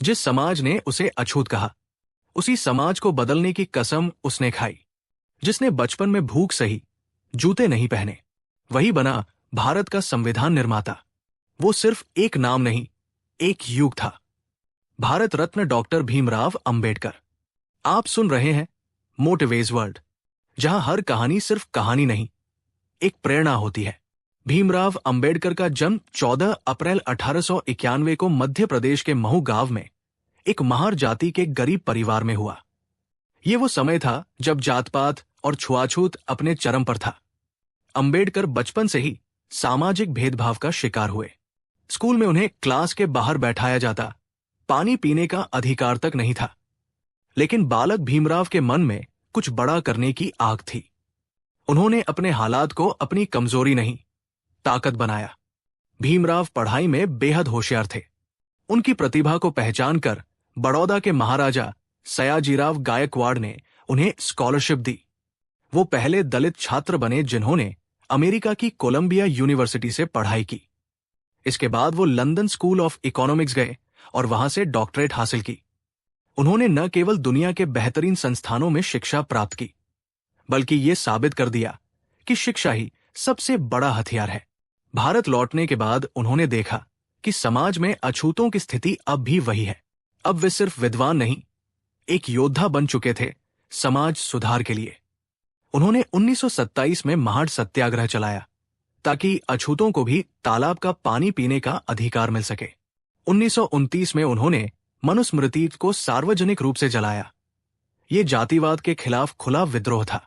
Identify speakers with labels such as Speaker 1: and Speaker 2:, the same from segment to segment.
Speaker 1: जिस समाज ने उसे अछूत कहा, उसी समाज को बदलने की कसम उसने खाई। जिसने बचपन में भूख सही, जूते नहीं पहने, वही बना भारत का संविधान निर्माता। वो सिर्फ एक नाम नहीं, एक युग था। भारत रत्न डॉक्टर भीमराव अंबेडकर। आप सुन रहे हैं मोटिवेज वर्ल्ड, जहां हर कहानी सिर्फ कहानी नहीं, एक प्रेरणा होती है। भीमराव अंबेडकर का जन्म 14 अप्रैल 1891 को मध्य प्रदेश के महू गांव में एक महार जाति के गरीब परिवार में हुआ। ये वो समय था जब जात पात और छुआछूत अपने चरम पर था। अंबेडकर बचपन से ही सामाजिक भेदभाव का शिकार हुए। स्कूल में उन्हें क्लास के बाहर बैठाया जाता, पानी पीने का अधिकार तक नहीं था। लेकिन बालक भीमराव के मन में कुछ बड़ा करने की आग थी। उन्होंने अपने हालात को अपनी कमजोरी नहीं, ताकत बनाया। भीमराव पढ़ाई में बेहद होशियार थे। उनकी प्रतिभा को पहचानकर बड़ौदा के महाराजा सयाजीराव गायकवाड़ ने उन्हें स्कॉलरशिप दी। वो पहले दलित छात्र बने जिन्होंने अमेरिका की कोलंबिया यूनिवर्सिटी से पढ़ाई की। इसके बाद वो लंदन स्कूल ऑफ इकोनॉमिक्स गए और वहां से डॉक्टरेट हासिल की। उन्होंने न केवल दुनिया के बेहतरीन संस्थानों में शिक्षा प्राप्त की, बल्कि ये साबित कर दिया कि शिक्षा ही सबसे बड़ा हथियार है। भारत लौटने के बाद उन्होंने देखा कि समाज में अछूतों की स्थिति अब भी वही है। अब वे सिर्फ विद्वान नहीं, एक योद्धा बन चुके थे समाज सुधार के लिए। उन्होंने 1927 में महाड सत्याग्रह चलाया ताकि अछूतों को भी तालाब का पानी पीने का अधिकार मिल सके। 1929 में उन्होंने मनुस्मृति को सार्वजनिक रूप से जलाया। ये जातिवाद के खिलाफ खुला विद्रोह था।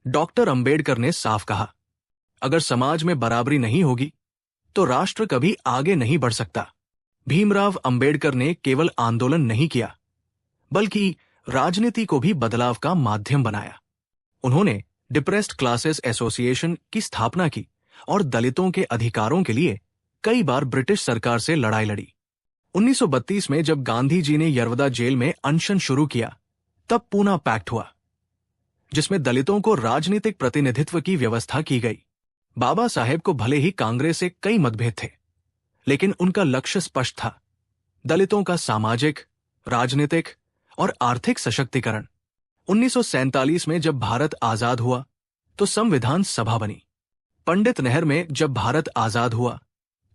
Speaker 1: डॉक्टर अंबेडकर ने साफ कहा, अगर समाज में बराबरी नहीं होगी तो राष्ट्र कभी आगे नहीं बढ़ सकता। भीमराव अंबेडकर ने केवल आंदोलन नहीं किया, बल्कि राजनीति को भी बदलाव का माध्यम बनाया। उन्होंने डिप्रेस्ड क्लासेस एसोसिएशन की स्थापना की और दलितों के अधिकारों के लिए कई बार ब्रिटिश सरकार से लड़ाई लड़ी। 1932 में जब गांधी जी ने यरवदा जेल में अनशन शुरू किया, तब पूना पैक्ट हुआ, जिसमें दलितों को राजनीतिक प्रतिनिधित्व की व्यवस्था की गई। बाबा साहेब को भले ही कांग्रेस से कई मतभेद थे, लेकिन उनका लक्ष्य स्पष्ट था, दलितों का सामाजिक, राजनीतिक और आर्थिक सशक्तिकरण। 1947 में जब भारत आजाद हुआ तो संविधान सभा बनी। पंडित नेहरू में जब भारत आजाद हुआ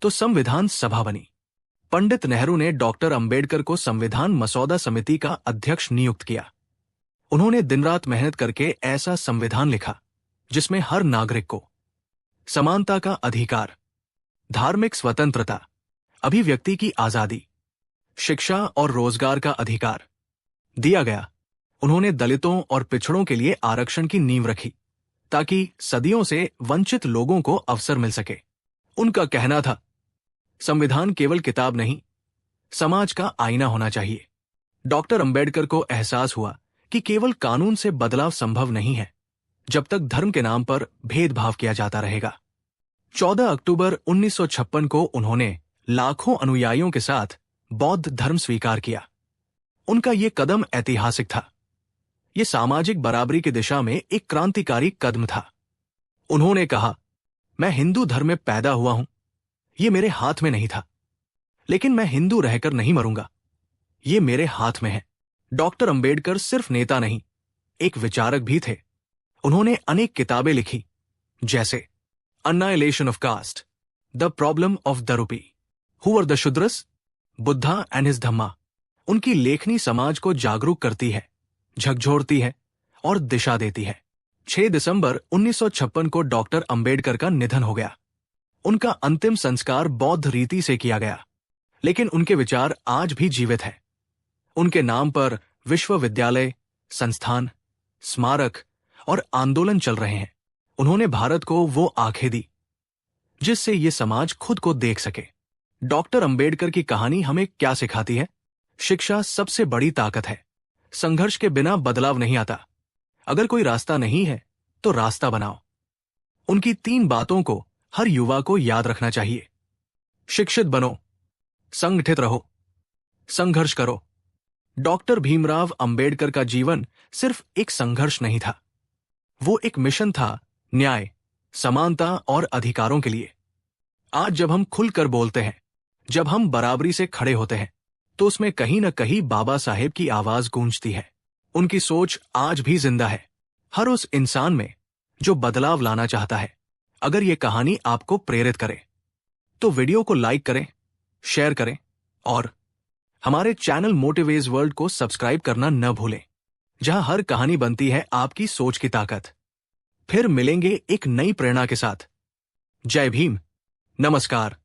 Speaker 1: तो संविधान सभा बनी। पंडित नेहरू ने डॉक्टर अंबेडकर को संविधान मसौदा समिति का अध्यक्ष नियुक्त किया। उन्होंने दिन रात मेहनत करके ऐसा संविधान लिखा जिसमें हर नागरिक को समानता का अधिकार, धार्मिक स्वतंत्रता, अभिव्यक्ति की आजादी, शिक्षा और रोजगार का अधिकार दिया गया। उन्होंने दलितों और पिछड़ों के लिए आरक्षण की नींव रखी ताकि सदियों से वंचित लोगों को अवसर मिल सके। उनका कहना था, संविधान केवल किताब नहीं, समाज का आईना होना चाहिए। डॉक्टर अंबेडकर को एहसास हुआ कि केवल कानून से बदलाव संभव नहीं है जब तक धर्म के नाम पर भेदभाव किया जाता रहेगा। 14 अक्टूबर 1956 को उन्होंने लाखों अनुयायियों के साथ बौद्ध धर्म स्वीकार किया। उनका ये कदम ऐतिहासिक था। ये सामाजिक बराबरी की दिशा में एक क्रांतिकारी कदम था। उन्होंने कहा, मैं हिंदू धर्म में पैदा हुआ हूं, ये मेरे हाथ में नहीं था, लेकिन मैं हिंदू रहकर नहीं मरूंगा, ये मेरे हाथ में है। डॉक्टर अंबेडकर सिर्फ नेता नहीं, एक विचारक भी थे। उन्होंने अनेक किताबें लिखी, जैसे annihilation of caste, the problem of the rupee, who are the Shudras, Buddha and his dhamma. उनकी लेखनी समाज को जागरूक करती है, झकझोरती है और दिशा देती है। 6 दिसंबर 1956 को डॉक्टर अंबेडकर का निधन हो गया। उनका अंतिम संस्कार बौद्ध रीति से किया गया, लेकिन उनके विचार आज भी जीवित हैं। उनके नाम पर विश्वविद्यालय, संस्थान, स्मारक और आंदोलन चल रहे हैं। उन्होंने भारत को वो आंखें दी जिससे ये समाज खुद को देख सके। डॉक्टर अंबेडकर की कहानी हमें क्या सिखाती है? शिक्षा सबसे बड़ी ताकत है। संघर्ष के बिना बदलाव नहीं आता। अगर कोई रास्ता नहीं है तो रास्ता बनाओ। उनकी 3 बातों को हर युवा को याद रखना चाहिए। शिक्षित बनो, संगठित रहो, संघर्ष करो। डॉक्टर भीमराव अंबेडकर का जीवन सिर्फ एक संघर्ष नहीं था, वो एक मिशन था न्याय, समानता और अधिकारों के लिए। आज जब हम खुलकर बोलते हैं, जब हम बराबरी से खड़े होते हैं, तो उसमें कहीं न कहीं बाबा साहेब की आवाज गूंजती है। उनकी सोच आज भी जिंदा है, हर उस इंसान में जो बदलाव लाना चाहता है। अगर ये कहानी आपको प्रेरित करे तो वीडियो को लाइक करें, शेयर करें और हमारे चैनल मोटिवेज वर्ल्ड को सब्सक्राइब करना न भूलें, जहां हर कहानी बनती है आपकी सोच की ताकत। फिर मिलेंगे एक नई प्रेरणा के साथ। जय भीम, नमस्कार।